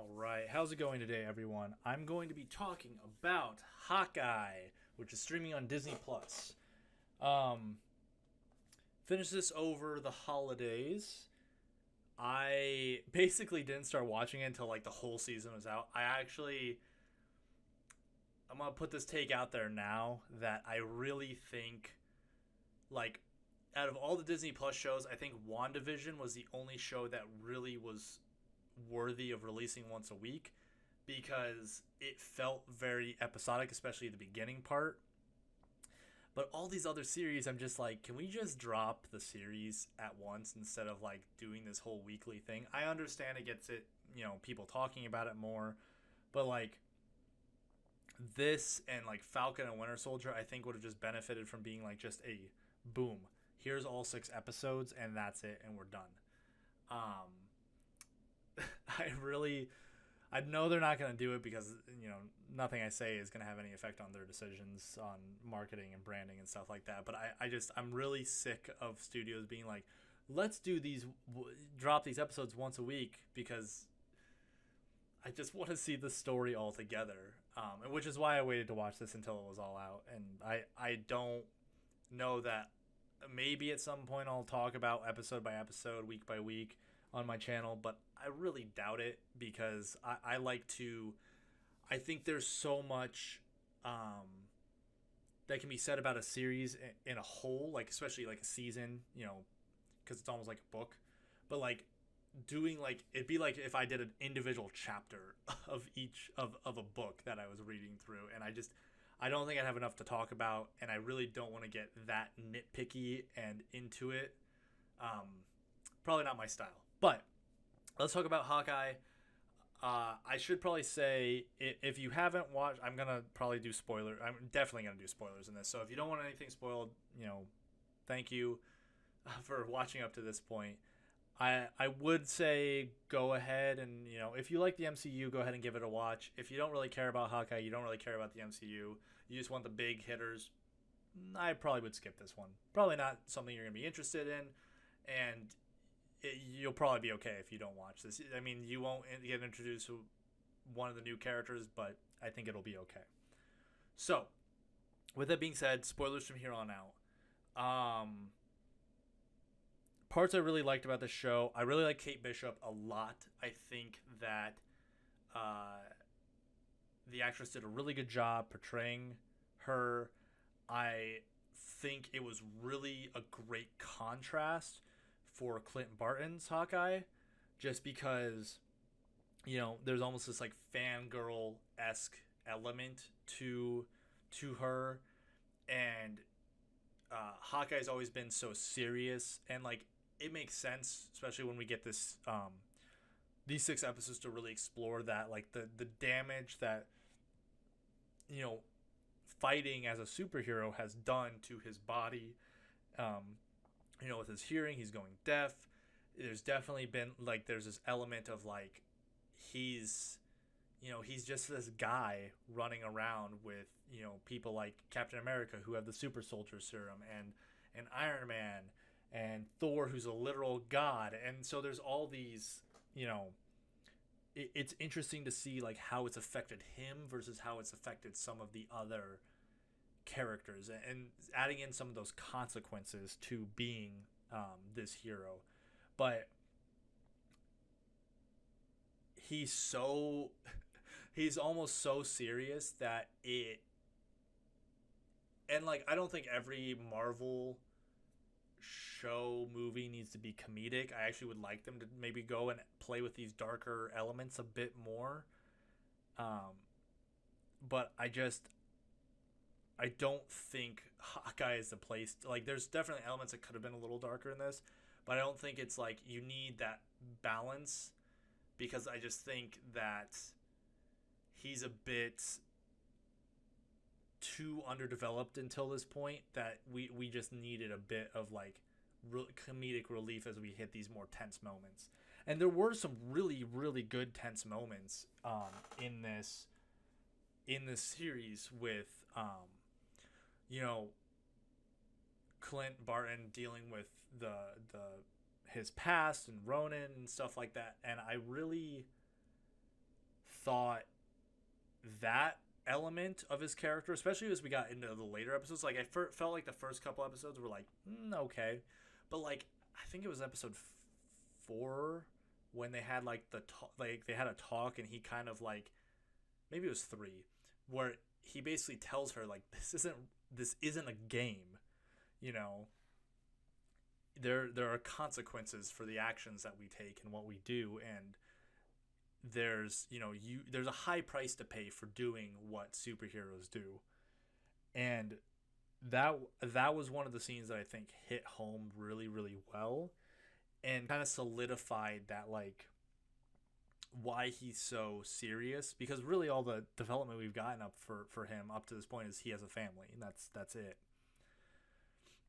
All right, how's it going today, everyone? I'm going to be talking about Hawkeye, which is streaming on Disney Plus. Um, Finished this over the holidays. I basically didn't start watching it until like the whole season was out. I'm gonna put this take out there now that I really think, like, out of all the Disney Plus shows, I think WandaVision was the only show that really was worthy of releasing once a week because it felt very episodic, especially the beginning part. But all these other series, I'm just like, can we just drop the series at once instead of like doing this whole weekly thing? I understand it gets it, people talking about it more, but like this and like Falcon and Winter Soldier, I think would have just benefited from being like just a boom. Here's all 6 episodes and that's it, and we're done. Um, I really, I know they're not going to do it because nothing I say is going to have any effect on their decisions on marketing and branding and stuff like that. But I'm really sick of studios being like, let's do drop these episodes once a week because I just want to see the story all together. And which is why I waited to watch this until it was all out. And I don't know that maybe at some point I'll talk about episode by episode, week by week on my channel, but I really doubt it because I like to. I think there's so much that can be said about a series in a whole, like especially like a season, because it's almost like a book. But like doing like it'd be like if I did an individual chapter of each of a book that I was reading through, and I don't think I'd have enough to talk about, and I really don't want to get that nitpicky and into it. Probably not my style. But let's talk about Hawkeye. I should probably say if you haven't watched, I'm gonna probably do spoiler. I'm definitely gonna do spoilers in this. So if you don't want anything spoiled, thank you for watching up to this point. I would say go ahead and if you like the MCU, go ahead and give it a watch. If you don't really care about Hawkeye, you don't really care about the MCU, you just want the big hitters, I probably would skip this one. Probably not something you're gonna be interested in, and you'll probably be okay if you don't watch this. I mean, you won't get introduced to one of the new characters, but I think it'll be okay. So, with that being said, spoilers from here on out. Parts I really liked about the show. I really like Kate Bishop a lot. I think that uh, the actress did a really good job portraying her. I think it was really a great contrast for Clint Barton's Hawkeye, just because there's almost this like fangirl esque element to her, and Hawkeye's always been so serious, and like it makes sense, especially when we get these 6 episodes to really explore that, like the damage that you know fighting as a superhero has done to his body. Um, with his hearing, he's going deaf. There's definitely been like there's this element of like he's he's just this guy running around with people like Captain America who have the super soldier serum, and Iron Man and Thor who's a literal god. And so there's all these it's interesting to see like how it's affected him versus how it's affected some of the other characters, and adding in some of those consequences to being this hero. But he's so he's almost so serious that it and like I don't think every Marvel show movie needs to be comedic. I actually would like them to maybe go and play with these darker elements a bit more. um but I don't think Hawkeye is the place like there's definitely elements that could have been a little darker in this, but I don't think it's like you need that balance, because I just think that he's a bit too underdeveloped until this point, that we just needed a bit of like comedic relief as we hit these more tense moments. And there were some really really good tense moments in this series with you know Clint Barton dealing with the his past and Ronin and stuff like that. And I really thought that element of his character, especially as we got into the later episodes, like felt like the first couple episodes were like okay, but like I think it was episode 4 when they had like they had a talk, and he kind of like, maybe it was 3, where he basically tells her like this isn't a game, you know. There are consequences for the actions that we take and what we do, and there's there's a high price to pay for doing what superheroes do. And that was one of the scenes that I think hit home really, really well, and kind of solidified that, like, why he's so serious, because really all the development we've gotten up for him up to this point is he has a family, and that's it.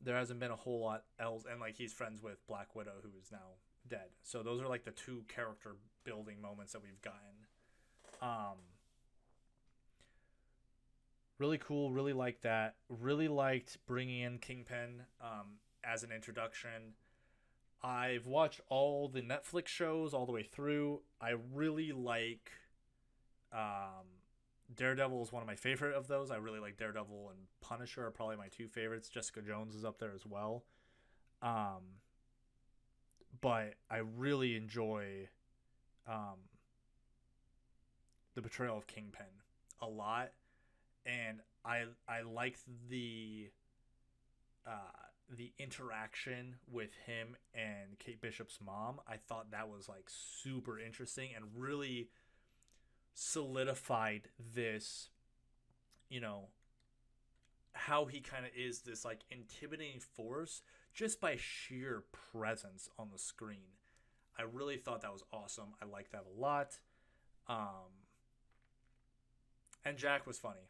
There hasn't been a whole lot else, and like he's friends with Black Widow, who is now dead. So those are like the 2 character building moments that we've gotten. Really cool, really liked that. Really liked bringing in Kingpin as an introduction. I've watched all the Netflix shows all the way through. I really like Daredevil is one of my favorite of those. I really like Daredevil, and Punisher are probably my 2 favorites. Jessica Jones is up there as well. But I really enjoy the portrayal of Kingpin a lot, and I like the interaction with him and Kate Bishop's mom. I thought that was like super interesting and really solidified this, how he kind of is this like intimidating force just by sheer presence on the screen. I really thought that was awesome. I liked that a lot. And Jack was funny.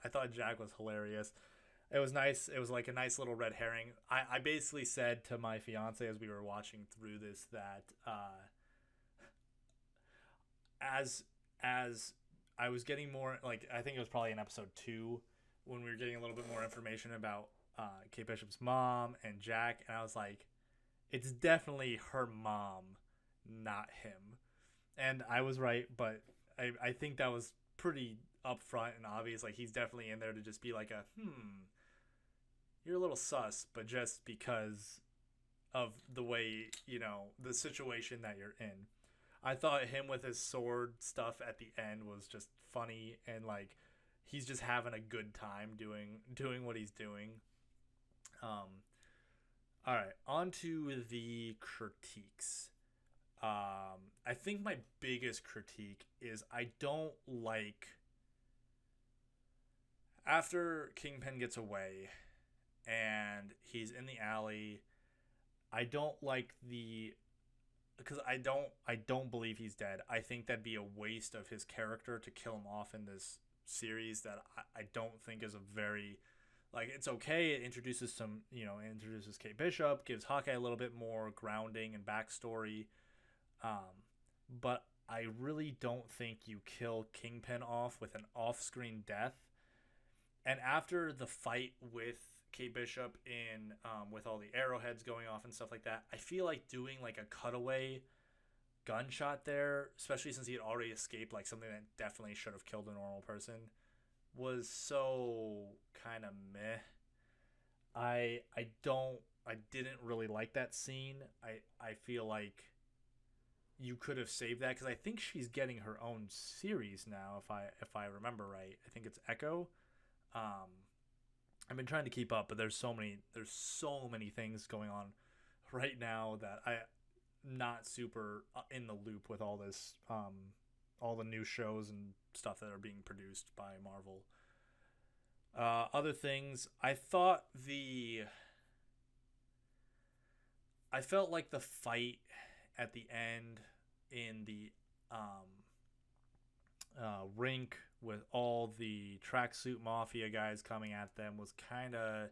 I thought Jack was hilarious. It was nice. It was like a nice little red herring. I basically said to my fiance as we were watching through this that as I was getting more, like, I think it was probably in episode 2 when we were getting a little bit more information about Kate Bishop's mom and Jack, and I was like, it's definitely her mom, not him. And I was right, but I think that was pretty upfront and obvious. Like, he's definitely in there to just be like you're a little sus, but just because of the way, the situation that you're in. I thought him with his sword stuff at the end was just funny, and like he's just having a good time doing what he's doing. All right, on to the critiques. I think my biggest critique is I don't like, after Kingpin gets away and he's in the alley, I don't like because I don't believe he's dead. I think that'd be a waste of his character to kill him off in this series that I don't think is a very, like, it's okay. It introduces some, introduces Kate Bishop, gives Hawkeye a little bit more grounding and backstory. But I really don't think you kill Kingpin off with an off-screen death. And after the fight with Kate Bishop in with all the arrowheads going off and stuff like that, I feel like doing like a cutaway gunshot there, especially since he had already escaped, like something that definitely should have killed a normal person, was so kind of meh. I didn't really like that scene. I feel like you could have saved that, because I think she's getting her own series now, if I remember right. I think it's Echo. I've been trying to keep up, but there's so many things going on right now that I'm not super in the loop with all this, all the new shows and stuff that are being produced by Marvel. Other things, I felt like the fight at the end in the rink with all the tracksuit mafia guys coming at them was kind of,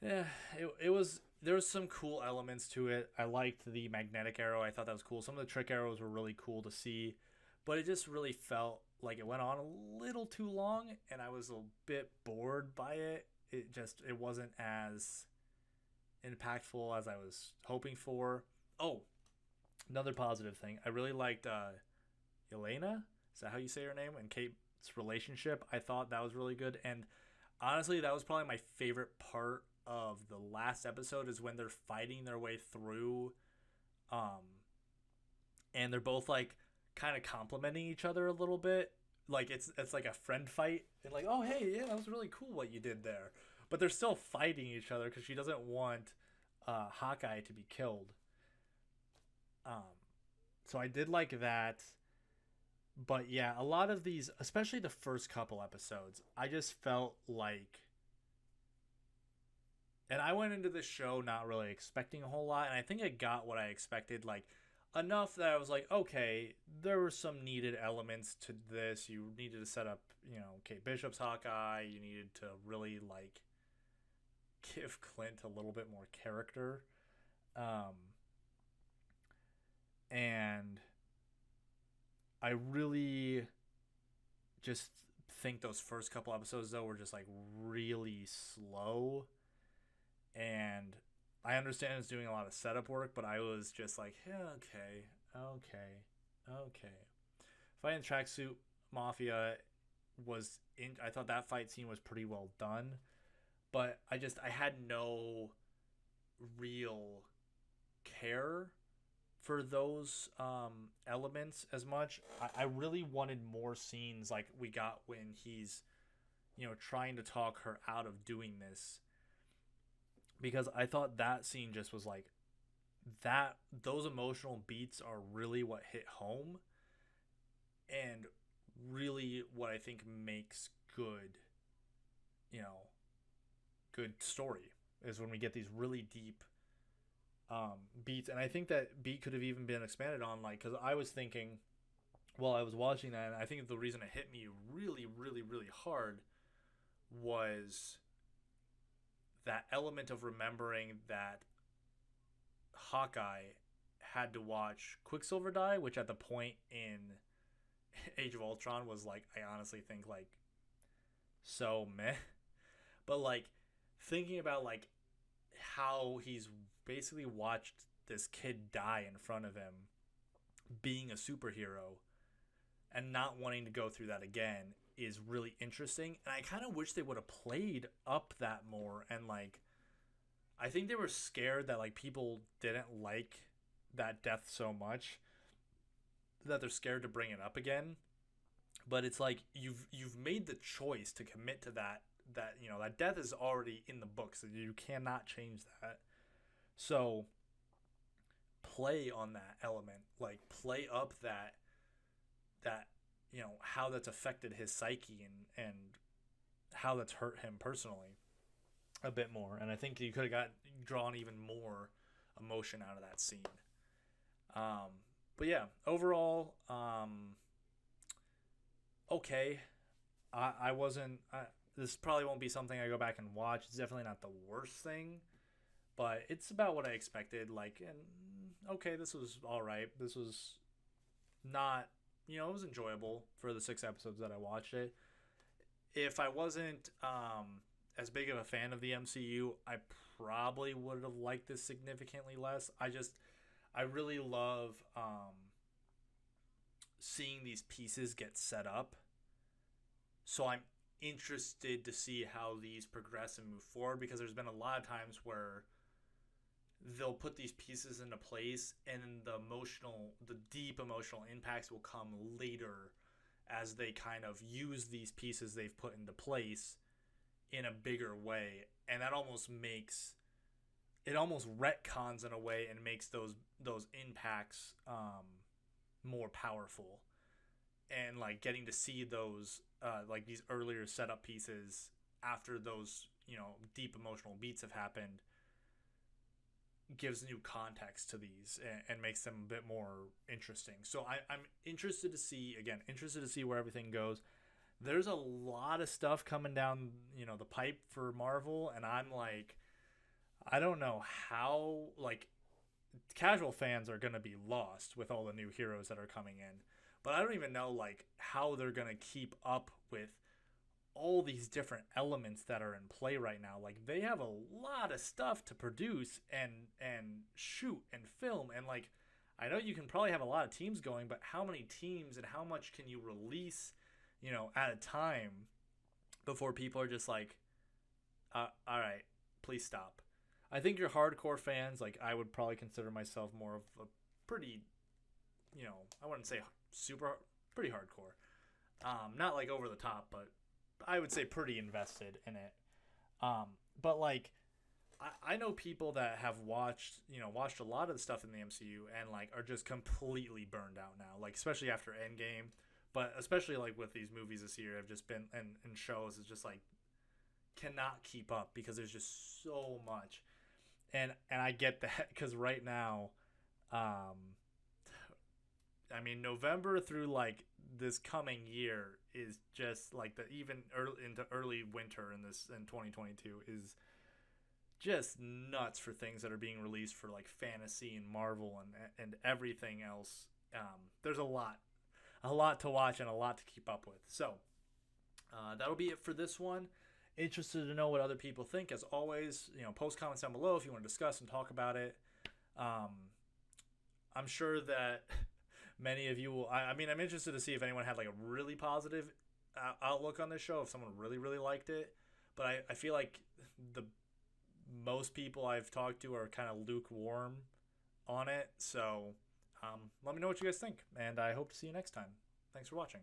it was, there was some cool elements to it. I liked the magnetic arrow. I thought that was cool. Some of the trick arrows were really cool to see, but it just really felt like it went on a little too long, and I was a bit bored by it. It wasn't as impactful as I was hoping for. Oh, another positive thing, I really liked Elena. Is that how you say her name? And Kate's relationship. I thought that was really good. And honestly, that was probably my favorite part of the last episode is when they're fighting their way through, um, and they're both like kind of complimenting each other a little bit. Like it's like a friend fight, and like, oh hey, yeah, that was really cool what you did there. But they're still fighting each other because she doesn't want Hawkeye to be killed. Um, so I did like that. But yeah, a lot of these, especially the first couple episodes, I just felt like, and I went into this show not really expecting a whole lot, and I think I got what I expected, like enough that I was like, okay, there were some needed elements to this. You needed to set up, Kate Bishop's Hawkeye. You needed to really like give Clint a little bit more character, um, and I really just think those first couple episodes though were just like really slow, and I understand it's doing a lot of setup work, but I was just like, yeah, okay. Fighting Tracksuit Mafia was in. I thought that fight scene was pretty well done, but I had no real care for those elements as much. I really wanted more scenes like we got when he's, trying to talk her out of doing this, because I thought that scene just was like that. Those emotional beats are really what hit home, and really what I think makes good, good story is when we get these really deep beats. And I think that beat could have even been expanded on, like, because I was thinking while I was watching that, and I think the reason it hit me really, really, really hard was that element of remembering that Hawkeye had to watch Quicksilver die, which at the point in Age of Ultron was like, I honestly think like so meh. But like thinking about like how he's basically watched this kid die in front of him being a superhero and not wanting to go through that again is really interesting. And I kind of wish they would have played up that more. And like I think they were scared that like people didn't like that death so much that they're scared to bring it up again. But it's like you've made the choice to commit to that that death is already in the books, and you cannot change that. So play on that element, like play up that how that's affected his psyche, and how that's hurt him personally a bit more. And I think you could have drawn even more emotion out of that scene. But yeah, overall, okay. I wasn't. This probably won't be something I go back and watch. It's definitely not the worst thing, but it's about what I expected. Like, and okay, this was all right. This was not, it was enjoyable for the 6 episodes that I watched it. If I wasn't as big of a fan of the MCU, I probably would have liked this significantly less. I really love seeing these pieces get set up. So I'm interested to see how these progress and move forward, because there's been a lot of times where they'll put these pieces into place and the deep emotional impacts will come later as they kind of use these pieces they've put into place in a bigger way. And that almost retcons in a way and makes those impacts more powerful. And like getting to see those like these earlier setup pieces after those deep emotional beats have happened gives new context to these, and makes them a bit more interesting. So I'm interested to see where everything goes. There's a lot of stuff coming down the pipe for Marvel, and I'm like, I don't know how, like, casual fans are going to be lost with all the new heroes that are coming in. But I don't even know like how they're going to keep up with all these different elements that are in play right now. Like, they have a lot of stuff to produce and shoot and film, and like I know you can probably have a lot of teams going, but how many teams and how much can you release, at a time before people are just like, all right, please stop. I think your hardcore fans, like I would probably consider myself more of a pretty, I wouldn't say super, pretty hardcore. Not like over the top, but I would say pretty invested in it. But like, I know people that have watched a lot of the stuff in the MCU and like are just completely burned out now. Like especially after Endgame, but especially like with these movies this year have just been and shows is just like cannot keep up because there's just so much. And I get that because right now, I mean November through like this coming year is just like the even early into early winter in 2022 is just nuts for things that are being released for like fantasy and Marvel and everything else. There's a lot to watch and a lot to keep up with. So that'll be it for this one. Interested to know what other people think. As always, post comments down below if you want to discuss and talk about it. I'm sure that many of you will. I mean, I'm interested to see if anyone had like a really positive outlook on this show. If someone really really liked it, but I feel like the most people I've talked to are kind of lukewarm on it. So let me know what you guys think, and I hope to see you next time. Thanks for watching.